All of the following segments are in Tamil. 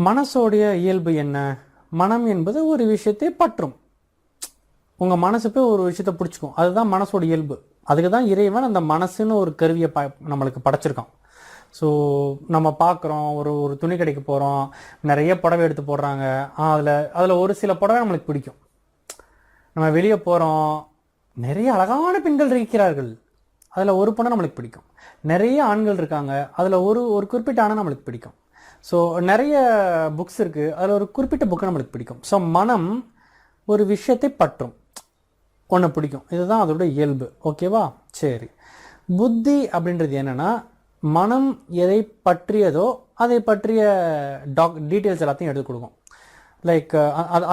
மனசோடைய இயல்பு என்ன? மனம் என்பது ஒரு விஷயத்தை பற்றும். உங்கள் மனசு போய் ஒரு விஷயத்தை பிடிச்சிக்கும். அதுதான் மனசோட இயல்பு. அதுக்கு தான் இறைவன் அந்த மனசுன்னு ஒரு கருவியை நம்மளுக்கு படைச்சிருக்கான். ஸோ நம்ம பார்க்குறோம், ஒரு ஒரு துணி கடைக்கு போகிறோம், நிறைய புடவை எடுத்து போடுறாங்க. அதில் ஒரு சில புடவை நம்மளுக்கு பிடிக்கும். நம்ம வெளியே போகிறோம், நிறைய அழகான பெண்கள் இருக்கிறார்கள், அதில் ஒரு பொண்ணை நம்மளுக்கு பிடிக்கும். நிறைய ஆண்கள் இருக்காங்க, அதில் ஒரு ஒரு குறிப்பிட்ட ஆணை நம்மளுக்கு பிடிக்கும். ஸோ நிறைய புக்ஸ் இருக்குது, அதில் ஒரு குறிப்பிட்ட புக்கை நம்மளுக்கு பிடிக்கும். ஸோ மனம் ஒரு விஷயத்தை பற்றும், ஒன்று பிடிக்கும். இதுதான் அதோட இயல்பு. ஓகேவா? சரி. புத்தி அப்படின்றது என்னென்னா, மனம் எதை பற்றியதோ அதை பற்றிய டீட்டெயில்ஸ் எல்லாத்தையும் எடுத்து கொடுக்கும். லைக்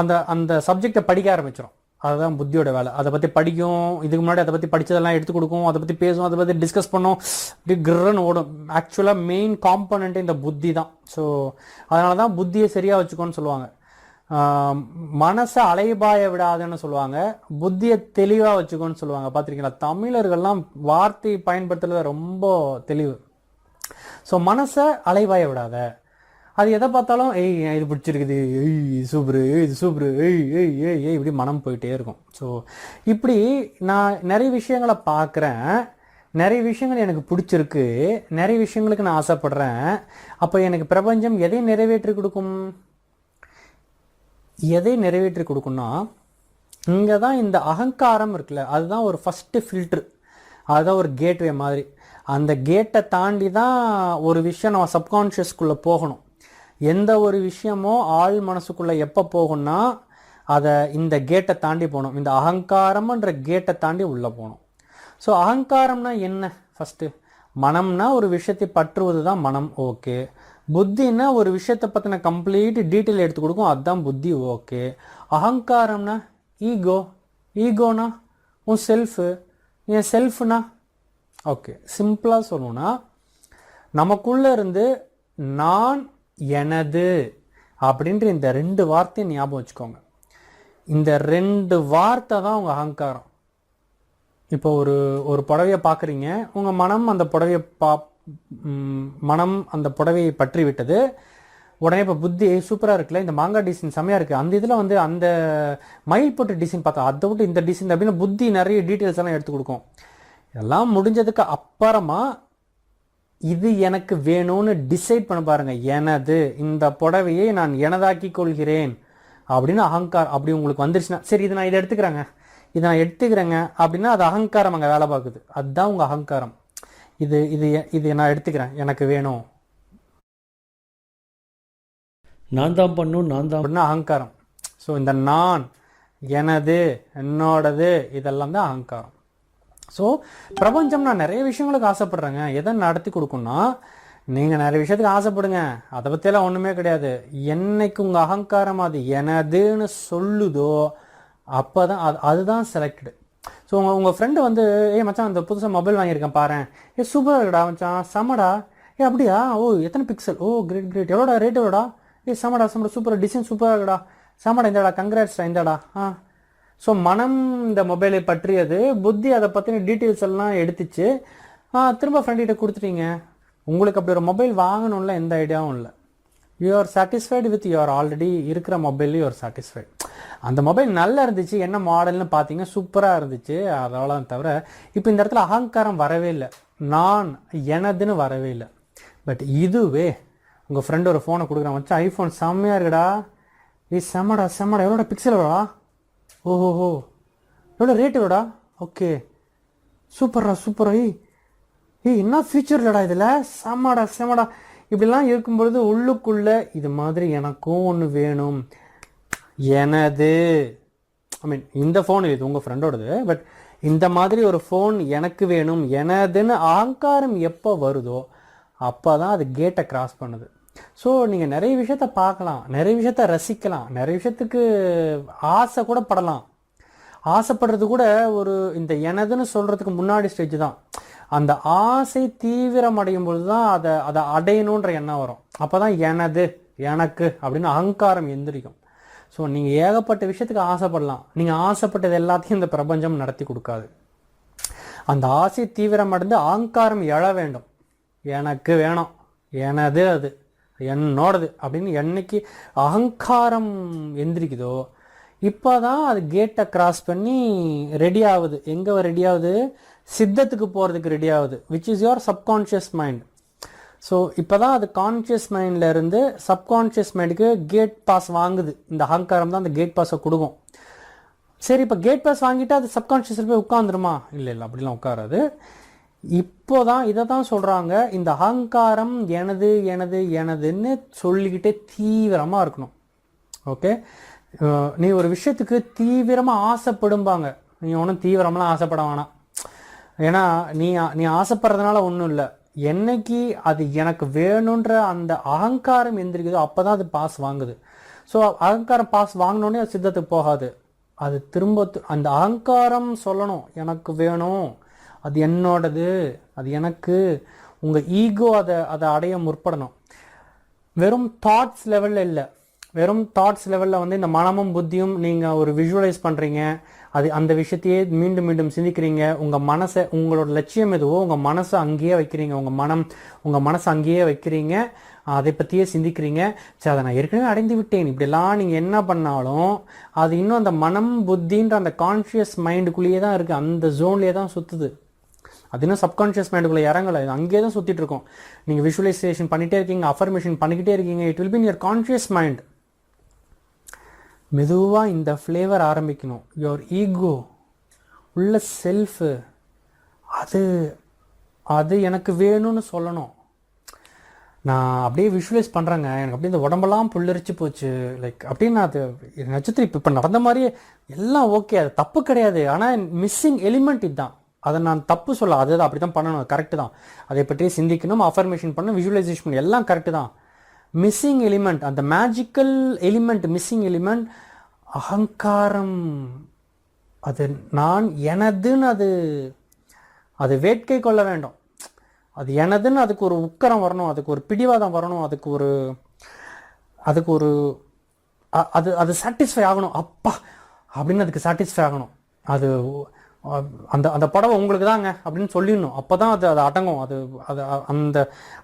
அந்த அந்த சப்ஜெக்டை படிக்க ஆரம்பிச்சிடும். அதுதான் புத்தியோட வேலை. அதை பற்றி படிக்கும், இதுக்கு முன்னாடி அதை பற்றி படித்ததெல்லாம் எடுத்து கொடுக்கும், அதை பற்றி பேசும், அதை பற்றி டிஸ்கஸ் பண்ணும், இப்படி கிரன்னு ஓடும். ஆக்சுவலாக மெயின் காம்பனண்ட்டு இந்த புத்தி தான். ஸோ அதனால தான் புத்தியை சரியாக வச்சுக்கோன்னு சொல்லுவாங்க. மனசை அலைபாய விடாதுன்னு சொல்லுவாங்க, புத்தியை தெளிவாக வச்சுக்கோன்னு சொல்லுவாங்க. பார்த்துருக்கீங்களா? தமிழர்கள்லாம் வார்த்தை பயன்படுத்துறது ரொம்ப தெளிவு. ஸோ மனசை அலைபாய விடாத. அது எதை பார்த்தாலும் இது பிடிச்சிருக்குது, சூப்பரு, இது சூப்பரு, இப்படி மனம் போயிட்டே இருக்கும். ஸோ இப்படி நான் நிறைய விஷயங்களை பார்க்குறேன், நிறைய விஷயங்கள் எனக்கு பிடிச்சிருக்கு, நிறைய விஷயங்களுக்கு நான் ஆசைப்படுறேன். அப்போ எனக்கு பிரபஞ்சம் எதை நிறைவேற்றி கொடுக்கும்? எதை நிறைவேற்றி கொடுக்கும்னா, இங்கே தான் இந்த அகங்காரம் இருக்குல்ல, அதுதான் ஒரு ஃபஸ்ட்டு ஃபில்ட்ரு, அதுதான் ஒரு கேட்வே மாதிரி. அந்த கேட்டை தாண்டி தான் ஒரு விஷயம் நம்ம சப்கான்ஷியஸ்குள்ளே போகணும். எந்த ஒரு விஷயமோ ஆள் மனசுக்குள்ளே எப்போ போகும்னா, அதை இந்த கேட்டை தாண்டி போகணும். இந்த அகங்காரம்ன்ற கேட்டை தாண்டி உள்ளே போகணும். ஸோ அகங்காரம்னா என்ன? ஃபஸ்ட்டு மனம்னா ஒரு விஷயத்தை பற்றுவது தான் மனம். ஓகே. புத்தின்னா ஒரு விஷயத்தை பற்றின கம்ப்ளீட் டீட்டெயில் எடுத்து கொடுக்கும், அதுதான் புத்தி. ஓகே. அகங்காரம்னா ஈகோ. ஈகோனா உன் செல்ஃபு. என் செல்ஃப்னா ஓகே, சிம்பிளாக சொல்லணும்னா, நமக்குள்ளே இருந்து நான், எனது அப்படின்ற இந்த ரெண்டு வார்த்தையை ஞாபகம் வச்சுக்கோங்க. இந்த ரெண்டு வார்த்தை தான் உங்கள் அகங்காரம். இப்போ ஒரு புடவையை பார்க்குறீங்க, உங்கள் மனம் அந்த புடவையை மனம் அந்த புடவையை பற்றி விட்டது. உடனே இப்போ புத்தி சூப்பராக இருக்குல்ல, இந்த மாங்காய் டிசைன் செம்மையாக இருக்குது, அந்த இதில் வந்து அந்த மயில் போட்டு டிசைன் பார்த்தா அதை விட்டு இந்த டிசைன் அப்படின்னு புத்தி நிறைய டீட்டெயில்ஸ் எல்லாம் எடுத்து கொடுக்கும். எல்லாம் முடிஞ்சதுக்கு அப்புறமா இது எனக்கு வேணும்னு டிசைட் பண்ண பாருங்க. எனது இந்த புடவையை நான் எனதாக்கி கொள்கிறேன் அப்படின்னு அகங்காரம் அப்படி உங்களுக்கு வந்துருச்சுன்னா, சரி இதை நான் நான் எடுத்துக்கிறேங்க அப்படின்னா அது அகங்காரம் அங்கே வேலை பார்க்குது. அதுதான் உங்கள் அகங்காரம். இது இது இது நான் எடுத்துக்கிறேன், எனக்கு வேணும், நான் தான் பண்ணும், நான் தான் அப்படின்னா அகங்காரம். ஸோ இந்த நான், எனது, என்னோடது இதெல்லாம் தான் அகங்காரம். ஸோ பிரபஞ்சம் நான் நிறைய விஷயங்களுக்கு ஆசைப்படுறேங்க, எதை நடத்தி கொடுக்கும்னா, நீங்கள் நிறைய விஷயத்துக்கு ஆசைப்படுங்க, அதை பற்றியெல்லாம் ஒன்றுமே கிடையாது. என்னைக்கு உங்கள் அகங்காரம் அது எனதுன்னு சொல்லுதோ அப்போ தான் அதுதான் செலக்டடு. ஸோ உங்கள் ஃப்ரெண்டு வந்து மச்சான் அந்த புதுசாக மொபைல் வாங்கியிருக்கேன் பாரு, சூப்பராக இருக்குடா மச்சான், செம்மடா, அப்படியா, எத்தனை பிக்சல், கிரேட் கிரேட், எவ்வளோடா ரேட், எவ்வளோடா, செம்மடா சூப்பராக டிசைன் சூப்பராக இருக்குடா, செம்மடா, இந்தாடா கங்க்ராட்ஸ்டா, இந்தாடா. ஸோ மனம் இந்த மொபைலை பற்றியது, புத்தி அதை பற்றின டீட்டெயில்ஸ் எல்லாம் எடுத்துச்சு, திரும்ப ஃப்ரெண்ட்கிட்ட கொடுத்துட்டீங்க. உங்களுக்கு அப்படி ஒரு மொபைல் வாங்கணும்ல எந்த ஐடியாவும் இல்லை. You are satisfied with your already இருக்கிற மொபைல், யூ ஆர் சாட்டிஸ்ஃபைடு. அந்த மொபைல் நல்லா இருந்துச்சு, என்ன மாடல்னு பார்த்தீங்க, சூப்பராக இருந்துச்சு, அதெல்லாம் தவிர இப்போ இந்த இடத்துல அகங்காரம் வரவே இல்லை, நான் எனதுன்னு வரவே இல்லை. பட் இதுவே உங்கள் ஃப்ரெண்டு ஒரு ஃபோனை கொடுக்குறான், வச்சா ஐஃபோன் செம்மையாக இருக்குடா, செம்மடா செம்மடா, எவ்வளோடா பிக்சல், எவ்வளோடா, ஓஹோ எவ்வளோ ரேட், எவ்வளோடா, ஓகே சூப்பர்ரா சூப்பரா, என்ன ஃபியூச்சர் இல்லடா இதில், செம்மடா செம்மடா, இப்படிலாம் இருக்கும்பொழுது உள்ளுக்குள்ளே இது மாதிரி எனக்கும் ஒன்று வேணும், எனது, இந்த ஃபோன் இது உங்கள் ஃப்ரெண்டோடது, பட் இந்த மாதிரி ஒரு ஃபோன் எனக்கு வேணும், எனதுன்னு அகங்காரம் எப்போ வருதோ அப்போ தான் அது கேட்டை கிராஸ் பண்ணுது. ஸோ நீங்கள் நிறைய விஷயத்த பார்க்கலாம், நிறைய விஷயத்த ரசிக்கலாம், நிறைய விஷயத்துக்கு ஆசை கூட படலாம். ஆசைப்படுறது கூட ஒரு இந்த எனதுன்னு சொல்கிறதுக்கு முன்னாடி ஸ்டேஜ் தான். அந்த ஆசை தீவிரம் அடையும் பொழுது தான் அதை அடையணுன்ற எண்ணம் வரும். அப்போ தான் எனது, எனக்கு அப்படின்னு அகங்காரம் எந்திரிக்கும். ஸோ நீங்கள் ஏகப்பட்ட விஷயத்துக்கு ஆசைப்படலாம், நீங்கள் ஆசைப்பட்டது எல்லாத்தையும் இந்த பிரபஞ்சம் நடத்தி கொடுக்காது. அந்த ஆசை தீவிரம் அடைந்து அகங்காரம் எழ வேண்டும், எனக்கு வேணும், எனது அது என்னோடது அப்படின்னு என்னைக்கு அகங்காரம் எந்திரிக்குதோ இப்போ தான் அது கேட்டை கிராஸ் பண்ணி ரெடி ஆகுது. எங்கே ரெடி ஆகுது? சித்தத்துக்கு போகிறதுக்கு ரெடி ஆகுது, which is your subconscious mind. So இப்போ தான் அது கான்ஷியஸ் மைண்டில் இருந்து சப்கான்ஷியஸ் மைண்டுக்கு கேட் பாஸ் வாங்குது. இந்த அகங்காரம் தான் அந்த கேட் பாஸை கொடுக்கும். சரி, இப்போ கேட் பாஸ் வாங்கிட்டு அது சப்கான்ஷியஸில் போய் உட்காந்துருமா? இல்லை இல்லை, அப்படிலாம் உட்காராது. இப்போ தான் இதை தான் சொல்கிறாங்க, இந்த அகங்காரம் எனது எனது எனதுன்னு சொல்லிக்கிட்டே தீவிரமாக இருக்கணும். ஓகே, நீ ஒரு விஷயத்துக்கு தீவிரமாக ஆசைப்படும்பாங்க. நீ ஒன்றும் தீவிரமெல்லாம் ஆசைப்பட வேணாம். ஏன்னா நீ ஆசைப்படுறதுனால ஒன்றும் இல்லை. என்னைக்கு அது எனக்கு வேணுன்ற அந்த அகங்காரம் எந்திரிக்குதோ அப்போ தான் அது பாஸ் வாங்குது. ஸோ அகங்காரம் பாஸ் வாங்கினோடனே அது சித்தத்துக்கு போகாது. அது திரும்ப அந்த அகங்காரம் சொல்லணும், எனக்கு வேணும், அது என்னோடது, அது எனக்கு. உங்கள் ஈகோ அதை அடைய முற்படணும். வெறும் தாட்ஸ் லெவலில் இல்லை, வெறும் தாட்ஸ் லெவலில் வந்து இந்த மனமும் புத்தியும் நீங்கள் ஒரு விஷுவலைஸ் பண்ணுறீங்க, அது அந்த விஷயத்தையே மீண்டும் மீண்டும் சிந்திக்கிறீங்க. உங்கள் மனசை, உங்களோட லட்சியம் எதுவோ உங்கள் மனசை அங்கேயே வைக்கிறீங்க, உங்கள் மனசை அங்கேயே வைக்கிறீங்க, அதை பற்றியே சிந்திக்கிறீங்க. சரி, அதை நான் ஏற்கனவே அடைந்து விட்டேன், இப்படிலாம் நீங்கள் என்ன பண்ணாலும் அது இன்னும் அந்த மனம் புத்தின்ற அந்த கான்ஷியஸ் மைண்டுக்குள்ளேயே தான் இருக்குது, அந்த ஜோன்லேயே தான் சுற்றுது. அது இன்னும் சப்கான்ஷியஸ் மைண்டுக்குள்ளே இறங்கலை, அங்கேயே தான் சுற்றிட்டு இருக்கோம். நீங்கள் விஷுவலைசேஷன் பண்ணிகிட்டே இருக்கீங்க, அஃபர்மேஷன் பண்ணிக்கிட்டே இருக்கீங்க, it will be in your conscious mind. மெதுவாக இந்த ஃப்ளேவர் ஆரம்பிக்கணும். யுவர் ஈகோ, உள்ள செல்ஃபு, அது எனக்கு வேணும்னு சொல்லணும். நான் அப்படியே விஷுவலைஸ் பண்ணுறேங்க, எனக்கு அப்படியே இந்த உடம்பெல்லாம் புல்லரிச்சு போச்சு, லைக் அப்படியே நான் அது நட்சத்திரம் இப்போ நடந்த மாதிரியே எல்லாம் ஓகே, அது தப்பு கிடையாது. ஆனால் மிஸ்ஸிங் எலிமெண்ட் இதுதான். அதை நான் தப்பு சொல்ல, அது அப்படி தான் பண்ணணும், கரெக்டு தான். அதை பற்றி சிந்திக்கணும், அஃபர்மேஷன் பண்ணணும், விஷுவலைசேஷன் பண்ணணும், எல்லாம் கரெக்டு தான். மிஸ்ஸிங் எலிமெண்ட், அந்த மேஜிக்கல் எலிமெண்ட், மிஸ்ஸிங் எலிமெண்ட் அகங்காரம். அது நான் எனதுன்னு அது வேட்கை கொள்ள வேண்டும். அது எனதுன்னு அதுக்கு ஒரு உக்கரம் வரணும், அதுக்கு ஒரு பிடிவாதம் வரணும், அதுக்கு ஒரு அது சாட்டிஸ்ஃபை ஆகணும். அப்பா அப்படின்னு அதுக்கு சாட்டிஸ்ஃபை ஆகணும். அது அந்த புடவை உங்களுக்கு தாங்க அப்படின்னு சொல்லிடணும். அப்போ தான் அது அடங்கும்.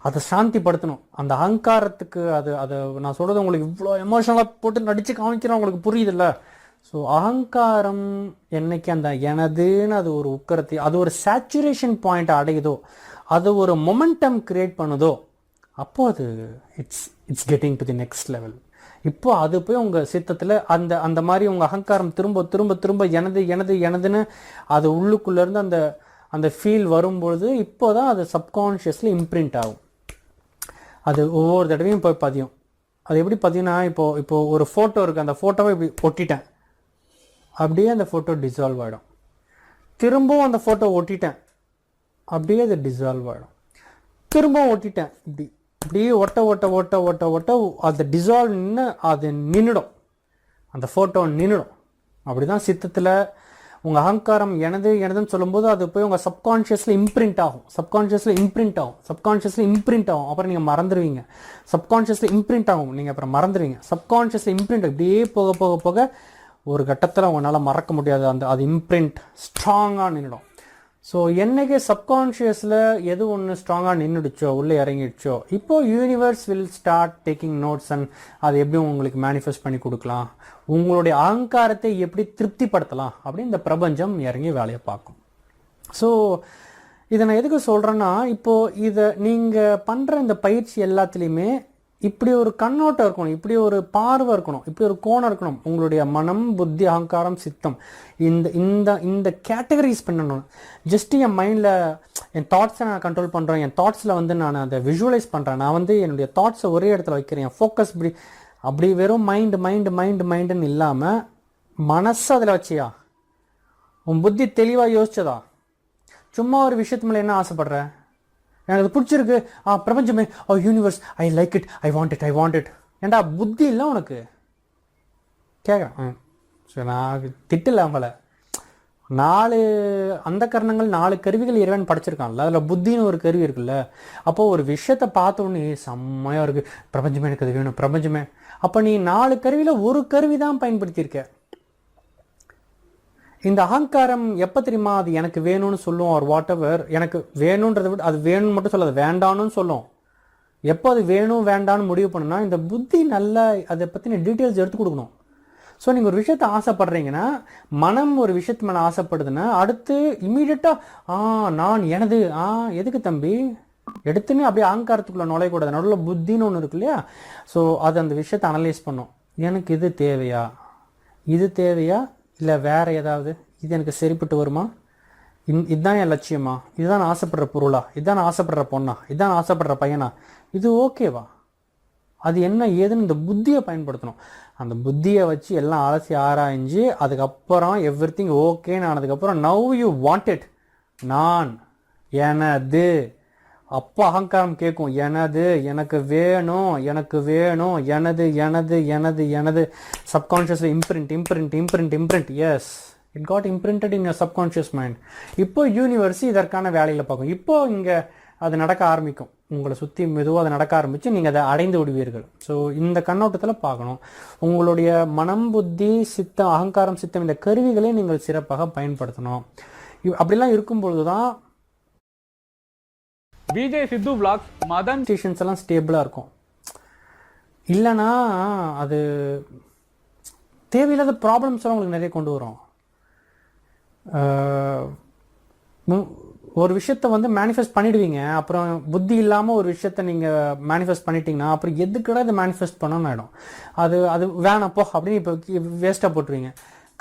அதை சாந்திப்படுத்தணும். அந்த அகங்காரத்துக்கு அதை நான் சொல்கிறது உங்களுக்கு இவ்வளோ எமோஷனலாக போட்டு நடித்து காமிக்கிறேன், உங்களுக்கு புரியுதில்ல? ஸோ அகங்காரம் என்னைக்கு அந்த எனதுன்னு அது ஒரு உக்கரத்தை, அது ஒரு சேச்சுரேஷன் பாயிண்ட் அடையுதோ, அது ஒரு மொமெண்டம் கிரியேட் பண்ணுதோ, அப்போது அது it's getting to the next level. இப்போ அது போய் உங்கள் சித்தத்தில் அந்த மாதிரி உங்கள் அகங்காரம் திரும்ப திரும்ப திரும்ப எனது எனது எனதுன்னு அது உள்ளுக்குள்ளேருந்து அந்த ஃபீல் வரும்பொழுது இப்போ தான் அது சப்கான்ஷியஸில் இம்ப்ரிண்ட் ஆகும். அது ஒவ்வொரு தடவையும் போய் பதியும். அது எப்படி பதியும்னா, இப்போ ஒரு ஃபோட்டோ இருக்குது, அந்த ஃபோட்டோவை இப்படி ஒட்டிட்டேன், அப்படியே அந்த ஃபோட்டோ டிசால்வ் ஆகிடும். திரும்பவும் அந்த ஃபோட்டோ ஒட்டிட்டேன், அப்படியே அது டிசால்வ் ஆகிடும். திரும்பவும் ஒட்டிட்டேன், அப்படியே ஒட்ட ஒட்ட ஒட்ட ஒட்ட ஒட்ட அது டிசால்வ் அது நின்றுடும், அந்த ஃபோட்டோ நின்றுடும். அப்படி தான் சித்தத்தில் உங்கள் அகங்காரம் எனது எனதுன்னு சொல்லும்போது அது போய் உங்கள் சப்கான்ஷியஸில் இம்ப்ரிண்ட் ஆகும், சப்கான்ஷியஸில் இம்ப்ரிண்ட் ஆகும், சப்கான்ஷியஸில் இம்ப்ரிண்ட் ஆகும். அப்புறம் நீங்கள் மறந்துடுவீங்க. சப்கான்ஷியஸில் இம்ப்ரிண்ட் ஆகும், நீங்கள் அப்புறம் மறந்துடுவீங்க. சப்கான்ஷியஸில் இம்ப்ரிண்ட் இப்படியே போக போக போக ஒரு கட்டத்தில் உங்களால் மறக்க முடியாது. அது இம்ப்ரிண்ட் ஸ்ட்ராங்காக நின்றுடும். ஸோ என்னைக்கு சப்கான்ஷியஸில் எது ஒன்று ஸ்ட்ராங்காக நின்றுடுச்சோ, உள்ளே இறங்கிடுச்சோ, இப்போது universe will start taking notes and அது எப்படி உங்களுக்கு மேனிஃபெஸ்ட் பண்ணி கொடுக்கலாம், உங்களுடைய அகங்காரத்தை எப்படி திருப்திப்படுத்தலாம் அப்படின்னு இந்த பிரபஞ்சம் இறங்கி வேலையை பார்க்கும். ஸோ இதை நான் எதுக்கு சொல்கிறேன்னா, இப்போது இதை நீங்கள் பண்ணுற இந்த பயிற்சி எல்லாத்துலேயுமே இப்படி ஒரு கண்ணோட்டம் இருக்கணும், இப்படி ஒரு பார்வை இருக்கணும், இப்படி ஒரு கோணம் இருக்கணும். உங்களுடைய மனம் புத்தி அகங்காரம் சித்தம் இந்த இந்த இந்த கேட்டகரிஸ் பண்ணணும். ஜஸ்ட் என் மைண்டில் என் தாட்ஸை நான் கண்ட்ரோல் பண்ணுறேன், என் தாட்ஸில் வந்து நான் அதை விஷுவலைஸ் பண்ணுறேன், நான் வந்து என்னுடைய தாட்ஸை ஒரே இடத்துல வைக்கிறேன், என் ஃபோக்கஸ் அப்படி வெறும் மைண்டுன்னு இல்லாமல் மனசு அதில் வச்சியா, உன் புத்தி தெளிவாக யோசிச்சதா, சும்மா ஒரு விஷயத்து மேலே என்ன ஆசைப்படுற, எனக்கு அது பிடிச்சிருக்கு, பிரபஞ்சமே, universe, I like it, I want it. ஏண்டா புத்தி இல்லை உனக்கு? கேட்குறேன். சரி, நான் திட்டல அவங்கள. 4 அந்த கரணங்கள் 4 கருவிகள் இறைவன் படைச்சிருக்கான்ல, அதில் புத்தின்னு ஒரு கருவி இருக்குல்ல. அப்போது ஒரு விஷயத்தை பார்த்தோன்னே செம்மையாக இருக்குது, பிரபஞ்சமே எனக்கு அது வேணும், பிரபஞ்சமே. அப்போ நீ 4 கருவியில் ஒரு கருவி தான் பயன்படுத்தியிருக்க. இந்த அகங்காரம் எப்போ தெரியுமா அது எனக்கு வேணும்னு சொல்லும், ஒரு வாட் எவர் எனக்கு வேணுன்றதை விட அது வேணும்னு மட்டும் சொல்லாது, வேண்டான்னு சொல்லும். எப்போ அது வேணும் வேண்டாம்னு முடிவு பண்ணுனா இந்த புத்தி நல்லா அதை பற்றின டீட்டெயில்ஸ் எடுத்து கொடுக்கணும். ஸோ நீங்கள் ஒரு விஷயத்தை ஆசைப்படுறீங்கன்னா, மனம் ஒரு விஷயத்து மேலே ஆசைப்படுதுன்னா அடுத்து இமீடியட்டாக நான் எனது எதுக்கு தம்பி எடுத்துன்னு அப்படியே அகங்காரத்துக்குள்ளே நுழையக்கூடாது. நடுவில் புத்தின்னு ஒன்று இருக்கு இல்லையா? ஸோ அது அந்த விஷயத்தை அனலைஸ் பண்ணும். எனக்கு இது தேவையா, இது தேவையா, இல்லை வேற ஏதாவது, இது எனக்கு சரிப்பட்டு வருமா, இதுதான் என் லட்சியமா, இதுதான் நான் ஆசைப்படுற பொருளா, இதுதான் நான் ஆசைப்படுற பொண்ணா, இதுதான் நான் ஆசைப்படுற பையனா, இது ஓகேவா, அது என்ன ஏதுன்னு இந்த புத்தியை பயன்படுத்தணும். அந்த புத்தியை வச்சு எல்லாம் அலசி ஆராய்ஞ்சு அதுக்கப்புறம் எவ்ரி திங் ஓகேன்னு ஆனதுக்கப்புறம் நவ் யூ வாண்ட் இட், நான் எனது, அப்போ அகங்காரம் கேட்கும் எனது, எனக்கு வேணும், எனக்கு வேணும், எனது எனது எனது எனது. சப்கான்ஷியஸ்ல imprint yes, it got imprinted in your subconscious mind. இப்போ யூனிவர்ஸ் இதற்கான வேலையில் பார்க்கும். இப்போ இங்கே அது நடக்க ஆரம்பிக்கும், உங்களை சுற்றி மெதுவாக அதை நடக்க ஆரம்பித்து நீங்கள் அதை அடைந்து விடுவீர்கள். ஸோ இந்த கண்ணோட்டத்தில் பார்க்கணும். உங்களுடைய மனம், புத்தி, சித்தம், அகங்காரம், சித்தம் இந்த கருவிகளை நீங்கள் சிறப்பாக பயன்படுத்தணும். அப்படிலாம் இருக்கும்பொழுது தான் விஜய் சித்து vlogs மதன் ஸ்டேஷன்ஸ் எல்லாம் ஸ்டேபிளாக இருக்கும். இல்லைன்னா அது தேவையில்லாத ப்ராப்ளம்ஸ் எல்லாம் உங்களுக்கு நிறைய கொண்டு வரும். ஒரு விஷயத்தை வந்து மேனிஃபெஸ்ட் பண்ணிடுவீங்க, அப்புறம் புத்தி இல்லாமல் ஒரு விஷயத்த நீங்கள் மேனிஃபெஸ்ட் பண்ணிட்டீங்கன்னா அப்புறம் எதுக்கடா இதை மேனிஃபெஸ்ட் பண்ணணும்னு ஆகிடும். அது வேணாம் போ அப்படின்னு இப்போ வேஸ்ட்டாக போட்டுருவீங்க.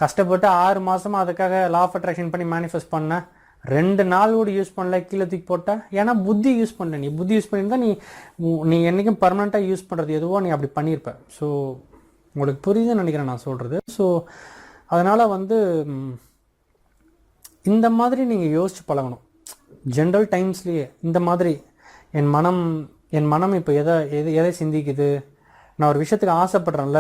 கஷ்டப்பட்டு 6 மாதமாக அதுக்காக லா ஆஃப் அட்ராக்ஷன் பண்ணி மேனிஃபெஸ்ட் பண்ண 2 நாள் கூட யூஸ் பண்ணல, கீழே தூக்கி போட்ட. ஏன்னா புத்தி யூஸ் பண்ணல. நீ புத்தி யூஸ் பண்ணியிருந்தா நீ என்றைக்கும் பர்மனெண்ட்டாக யூஸ் பண்ணுறது எதுவோ நீ அப்படி பண்ணியிருப்ப. ஸோ உங்களுக்கு புரியுதுன்னு நினைக்கிறேன் நான் சொல்கிறது. ஸோ அதனால் வந்து இந்த மாதிரி நீங்கள் யோசிச்சு பழகணும். ஜென்ரல் டைம்ஸ்லேயே இந்த மாதிரி என் மனம் இப்போ எதை சிந்திக்குது, நான் ஒரு விஷயத்துக்கு ஆசைப்படுறேன்ல,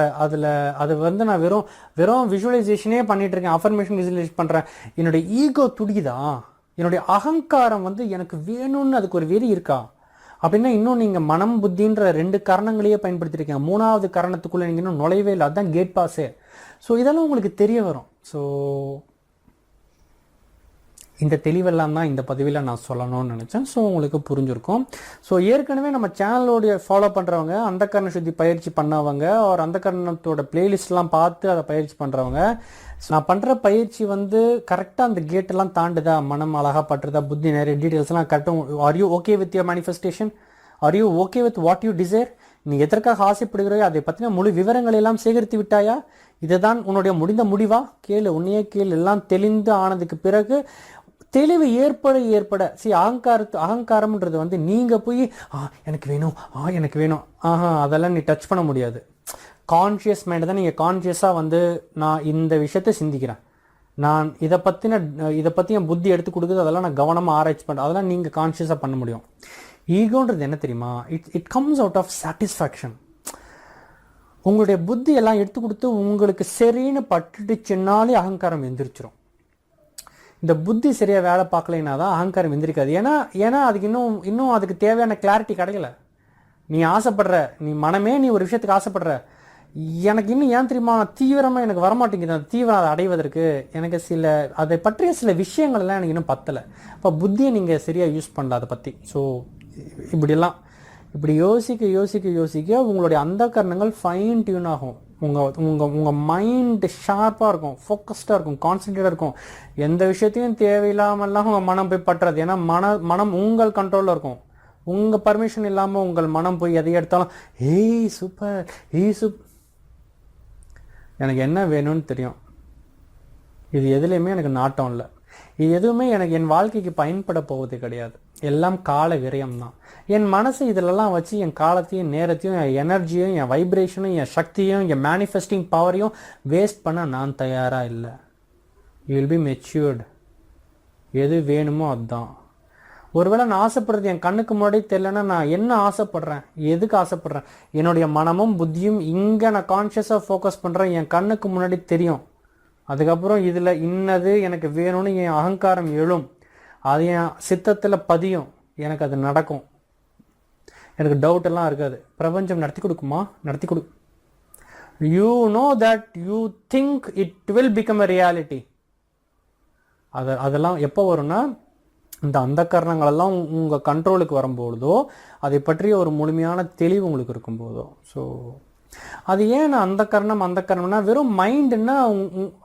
அது வந்து நான் வெறும் விஷுவலைசேஷனே பண்ணிட்டு இருக்கேன், அஃபர்மேஷன் விசுவலைஸ் பண்ணுறேன், என்னுடைய ஈகோ துடிக்குதா, என்னுடைய அகங்காரம் வந்து எனக்கு வேணும்னு அதுக்கு ஒரு வெறி இருக்கா அப்படின்னா இன்னும் நீங்கள் மனம் புத்தின்ற 2 காரணங்களையே பயன்படுத்தியிருக்கீங்க. 3வது காரணத்துக்குள்ளே நீங்கள் இன்னும் நுழைவே இல்லை. அதுதான் கேட் பாஸே. ஸோ இதெல்லாம் உங்களுக்கு தெரிய வரும். ஸோ இந்த தெளிவெல்லாம் தான் இந்த பதிவில் நான் சொல்லணும்னு நினச்சேன். ஸோ உங்களுக்கு புரிஞ்சிருக்கும். ஸோ ஏற்கனவே நம்ம சேனலோடைய ஃபாலோ பண்ணுறவங்க, அந்த கரண சுத்தி பயிற்சி பண்ணவங்க, ஒரு அந்த கரணத்தோட பிளேலிஸ்ட்லாம் பார்த்து அதை பயிற்சி பண்ணுறவங்க, நான் பண்ணுற பயிற்சி வந்து கரெக்டாக அந்த கேட்டெல்லாம் தாண்டுதா, மனம் அழகாக பட்டுறதா, புத்தி நிறைய டீட்டெயில்ஸ்லாம் கரெக்டாக, are you okay with your manifestation, are you okay with what you desire, நீ எதற்காக ஆசைப்படுகிறாயோ அதை பற்றின முழு விவரங்கள் எல்லாம் சேகரித்து விட்டாயா, இதுதான் உன்னுடைய முடிந்த முடிவா, கேளு, உன்னையே கேளு. எல்லாம் தெளிந்து ஆனதுக்கு பிறகு தெளிவு ஏற்பட அகங்காரம்ன்றது வந்து நீங்கள் போய் எனக்கு வேணும் எனக்கு வேணும் அதெல்லாம் நீ டச் பண்ண முடியாது. கான்ஷியஸ் மைண்ட் தான். நீங்கள் கான்ஷியஸாக வந்து நான் இந்த விஷயத்தை சிந்திக்கிறேன், நான் இதை பற்றி என் புத்தி எடுத்து கொடுக்குது, அதெல்லாம் நான் கவனமாக ஆராய்ச்சி பண்ணுறேன், அதெல்லாம் நீங்கள் கான்ஷியஸாக பண்ண முடியும். ஈகோன்றது என்ன தெரியுமா? It comes out of satisfaction. உங்களுடைய புத்தி எல்லாம் எடுத்து கொடுத்து உங்களுக்கு சரின்னு பட்டுடுச்சுன்னாலே அகங்காரம் எந்திரிச்சிடும். இந்த புத்தி சரியாக வேலை பார்க்கலைன்னா தான் அகங்காரம் எந்திரிக்காது. ஏன்னா அதுக்கு இன்னும் அதுக்கு தேவையான கிளாரிட்டி கிடைக்கல. நீ ஆசைப்படுற, நீ மனமே நீ ஒரு விஷயத்துக்கு ஆசைப்படுற, எனக்கு இன்னும் ஏன் தெரியுமா தீவிரமாக எனக்கு வரமாட்டேங்குது, அந்த தீவிரம் அதை அடைவதற்கு எனக்கு அதை பற்றிய சில விஷயங்கள் எல்லாம் எனக்கு இன்னும் பத்தலை. அப்போ புத்தியை நீங்கள் சரியாக யூஸ் பண்ணல அதை பற்றி. ஸோ இப்படி யோசிக்க உங்களுடைய அந்த கரணங்கள் ஃபைன் டியூன் ஆகும். உங்கள் மைண்டு ஷார்ப்பாக இருக்கும், ஃபோக்கஸ்டாக இருக்கும், கான்சன்ட்ரேட்டாக இருக்கும். எந்த விஷயத்தையும் தேவையில்லாமல்லாம் உங்கள் மனம் போய் பட்டுறது. ஏன்னா மனம் உங்கள் கண்ட்ரோலில் இருக்கும். உங்கள் பர்மிஷன் இல்லாமல் உங்கள் மனம் போய் எதை எடுத்தாலும் சூப்பர் எனக்கு என்ன வேணும்னு தெரியும், இது எதுலேயுமே எனக்கு நாட்டம் இல்லை, இது எதுவுமே எனக்கு என் வாழ்க்கைக்கு பயன்பட போவது கிடையாது, எல்லாம் கால விரயம் தான். என் மனசு இதிலெல்லாம் வச்சு என் காலத்தையும் நேரத்தையும் என் எனர்ஜியும் என் வைப்ரேஷனும் என் சக்தியும் என் மேனிஃபெஸ்டிங் பவரையும் வேஸ்ட் பண்ண நான் தயாராக இல்லை. You will be matured. எது வேணுமோ அதுதான். ஒருவேளை நான் ஆசைப்படுறது என் கண்ணுக்கு முன்னாடி தெரியலன்னா நான் என்ன ஆசைப்படுறேன், எதுக்கு ஆசைப்படுறேன், என்னுடைய மனமும் புத்தியும் இங்கே நான் கான்ஷியஸாக ஃபோக்கஸ் பண்ணுறேன், என் கண்ணுக்கு முன்னாடி தெரியும். அதுக்கப்புறம் இதில் இன்னது எனக்கு வேணும்னு என் அகங்காரம் எழும், அது என் சித்தத்தில் பதியும், எனக்கு அது நடக்கும், எனக்கு டவுட் எல்லாம் இருக்காது. பிரபஞ்சம் நடத்தி கொடுக்குமா? நடத்தி கொடு. You know that you think it will become a reality. அதெல்லாம் எப்போ வரும்னா இந்த அந்த கரணங்களெல்லாம் உங்கள் கண்ட்ரோலுக்கு வரும்பொழுதோ அதை பற்றிய ஒரு முழுமையான தெளிவு உங்களுக்கு இருக்கும்போதோ. ஸோ அது ஏன் அந்த கரணம்னா வெறும் மைண்டுன்னா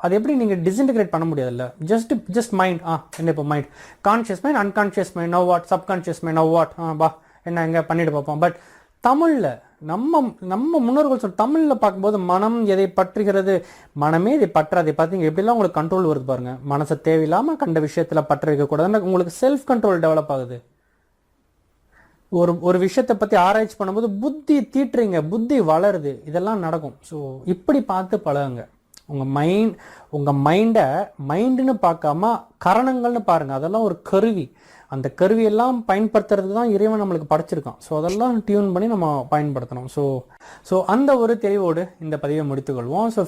அது எப்படி நீங்கள் டிஸ்இன்டிகிரேட் பண்ண முடியாதுல்ல. Just mind. என்ன இப்போ mind, conscious mind, unconscious mind, know what, subconscious mind, know what, பா என்ன எங்கே பண்ணிட்டு பார்ப்போம். பட் தமிழில் நம்ம முன்னோர்கள் சொல் தமிழில் பார்க்கும்போது மனம் எதை பற்றுகிறது, மனமே இதை பற்றாது. பார்த்தீங்க எப்படிலாம் உங்களுக்கு கண்ட்ரோல் வருது பாருங்க. மனசை தேவையில்லாமல் கண்ட விஷயத்தில் பற்ற வைக்கக்கூடாதுன்னு உங்களுக்கு செல்ஃப் கண்ட்ரோல் டெவலப் ஆகுது. ஒரு விஷயத்தை பற்றி ஆராய்ச்சி பண்ணும்போது புத்தி தீட்டுறீங்க, புத்தி வளருது, இதெல்லாம் நடக்கும். ஸோ இப்படி பார்த்து பழகுங்க. உங்கள் மைண்டுன்னு பார்க்காம கரணங்கள்னு பாருங்கள். அதெல்லாம் ஒரு கருவி. அந்த கருவியெல்லாம் பயன்படுத்துறதுக்கு தான் இறைவன் நம்மளுக்கு படைச்சிருக்கான். ஸோ அதெல்லாம் டியூன் பண்ணி நம்ம பயன்படுத்தணும். ஸோ அந்த ஒரு தெளிவோடு இந்த பதிவை முடித்துக்கொள்வோம். ஸோ